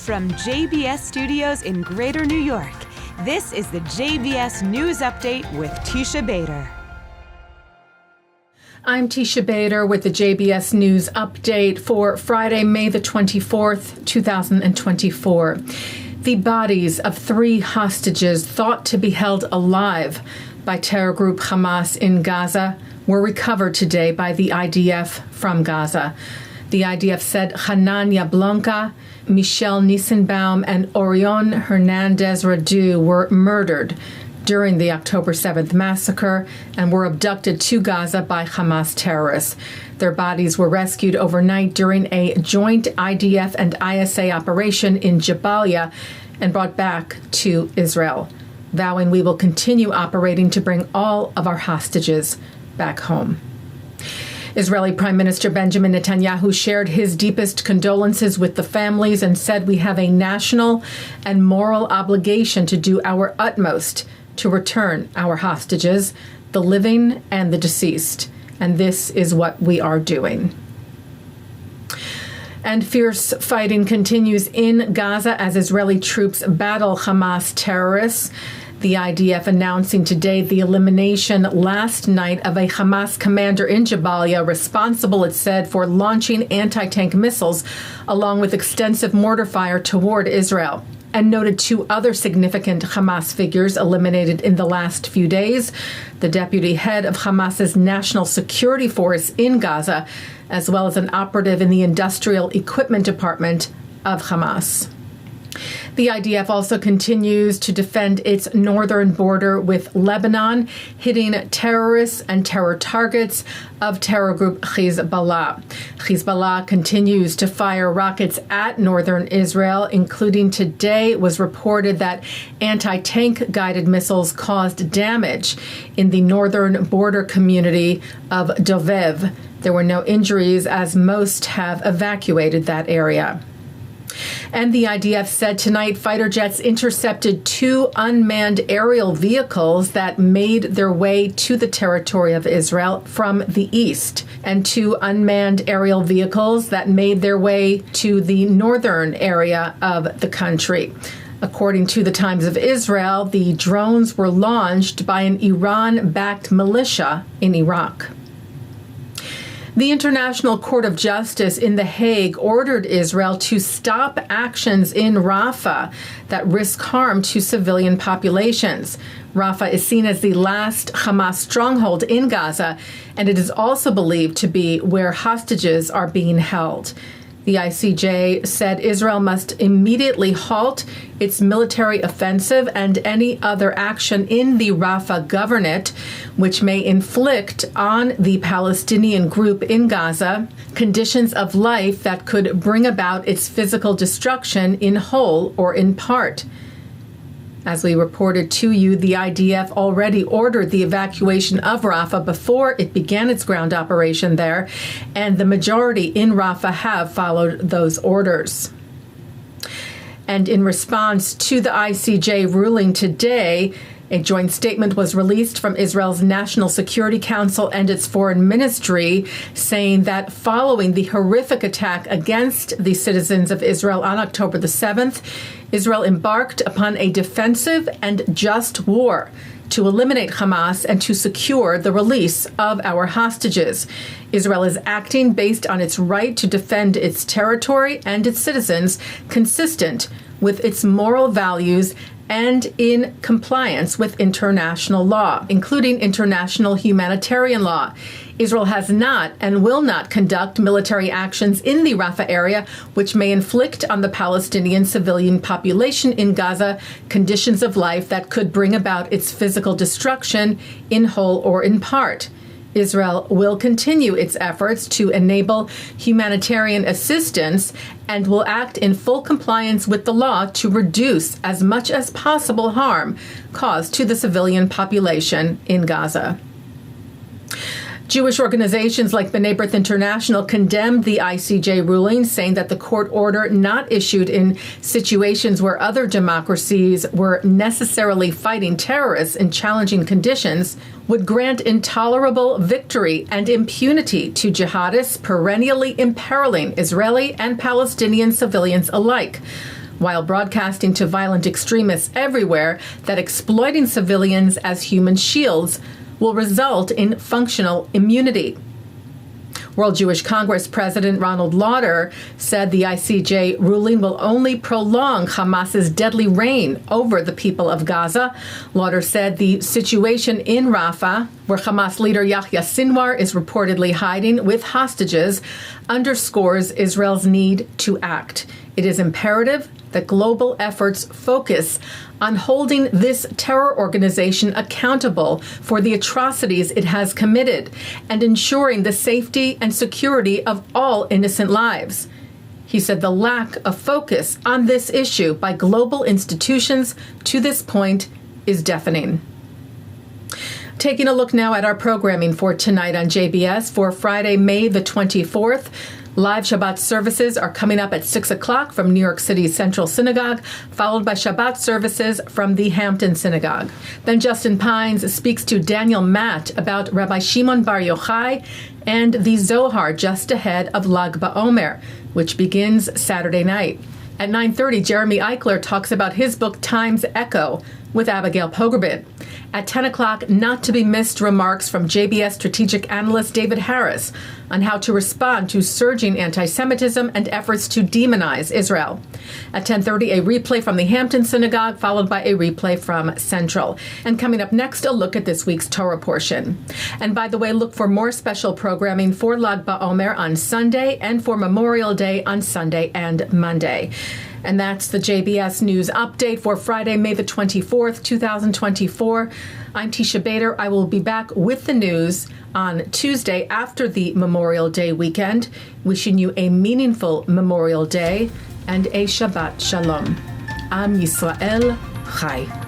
From JBS Studios in Greater New York, this is the JBS News Update with Teisha Bader. I'm Teisha Bader with the JBS News Update for Friday, May the 24th, 2024. The bodies of 3 hostages thought to be held alive by terror group Hamas in Gaza were recovered today by the IDF from Gaza. The IDF said Hananya Blanca, Michelle Nissenbaum, and Orion Hernandez Radu were murdered during the October 7th massacre and were abducted to Gaza by Hamas terrorists. Their bodies were rescued overnight during a joint IDF and ISA operation in Jabalia and brought back to Israel, vowing we will continue operating to bring all of our hostages back home. Israeli Prime Minister Benjamin Netanyahu shared his deepest condolences with the families and said we have a national and moral obligation to do our utmost to return our hostages, the living and the deceased. And this is what we are doing. And fierce fighting continues in Gaza as Israeli troops battle Hamas terrorists. The IDF announcing today the elimination last night of a Hamas commander in Jabalia responsible, it said, for launching anti-tank missiles along with extensive mortar fire toward Israel, and noted 2 other significant Hamas figures eliminated in the last few days: the deputy head of Hamas's National Security Force in Gaza, as well as an operative in the Industrial Equipment Department of Hamas. The IDF also continues to defend its northern border with Lebanon, hitting terrorists and terror targets of terror group Hezbollah. Hezbollah continues to fire rockets at northern Israel, including today it was reported that anti-tank guided missiles caused damage in the northern border community of Dovev. There were no injuries as most have evacuated that area. And the IDF said tonight fighter jets intercepted 2 unmanned aerial vehicles that made their way to the territory of Israel from the east, and 2 unmanned aerial vehicles that made their way to the northern area of the country. According to the Times of Israel, the drones were launched by an Iran-backed militia in Iraq. The International Court of Justice in The Hague ordered Israel to stop actions in Rafah that risk harm to civilian populations. Rafah is seen as the last Hamas stronghold in Gaza, and it is also believed to be where hostages are being held. The ICJ said Israel must immediately halt its military offensive and any other action in the Rafah Governorate, which may inflict on the Palestinian group in Gaza conditions of life that could bring about its physical destruction in whole or in part. As we reported to you, the IDF already ordered the evacuation of Rafah before it began its ground operation there, and the majority in Rafah have followed those orders. And in response to the ICJ ruling today, a joint statement was released from Israel's National Security Council and its foreign ministry, saying that following the horrific attack against the citizens of Israel on October the 7th, Israel embarked upon a defensive and just war to eliminate Hamas and to secure the release of our hostages. Israel is acting based on its right to defend its territory and its citizens, consistent with its moral values and in compliance with international law, including international humanitarian law. Israel has not and will not conduct military actions in the Rafah area, which may inflict on the Palestinian civilian population in Gaza conditions of life that could bring about its physical destruction in whole or in part. Israel will continue its efforts to enable humanitarian assistance and will act in full compliance with the law to reduce as much as possible harm caused to the civilian population in Gaza. Jewish organizations like B'nai B'rith International condemned the ICJ ruling, saying that the court order not issued in situations where other democracies were necessarily fighting terrorists in challenging conditions would grant intolerable victory and impunity to jihadists, perennially imperiling Israeli and Palestinian civilians alike. while broadcasting to violent extremists everywhere that exploiting civilians as human shields will result in functional immunity. World Jewish Congress President Ronald Lauder said the ICJ ruling will only prolong Hamas's deadly reign over the people of Gaza. Lauder said the situation in Rafah, where Hamas leader Yahya Sinwar is reportedly hiding with hostages, underscores Israel's need to act. It is imperative that global efforts focus on holding this terror organization accountable for the atrocities it has committed and ensuring the safety and security of all innocent lives. He said the lack of focus on this issue by global institutions to this point is deafening. Taking a look now at our programming for tonight on JBS for Friday, May the 24th. Live Shabbat services are coming up at 6 o'clock from New York City's Central Synagogue, followed by Shabbat services from the Hampton Synagogue. Then Justin Pines speaks to Daniel Matt about Rabbi Shimon Bar Yochai and the Zohar just ahead of Lag BaOmer, which begins Saturday night. At 9:30, Jeremy Eichler talks about his book Time's Echo with Abigail Pogrebin. At 10 o'clock, not to be missed remarks from JBS strategic analyst David Harris on how to respond to surging anti-Semitism and efforts to demonize Israel. At 10:30, a replay from the Hampton Synagogue, followed by a replay from Central. And coming up next, a look at this week's Torah portion. And by the way, look for more special programming for Lag BaOmer on Sunday and for Memorial Day on Sunday and Monday. And that's the JBS News Update for Friday, May the 24th, 2024. I'm Teisha Bader. I will be back with the news on Tuesday after the Memorial Day weekend. Wishing you a meaningful Memorial Day and a Shabbat Shalom. Am Yisrael Chai.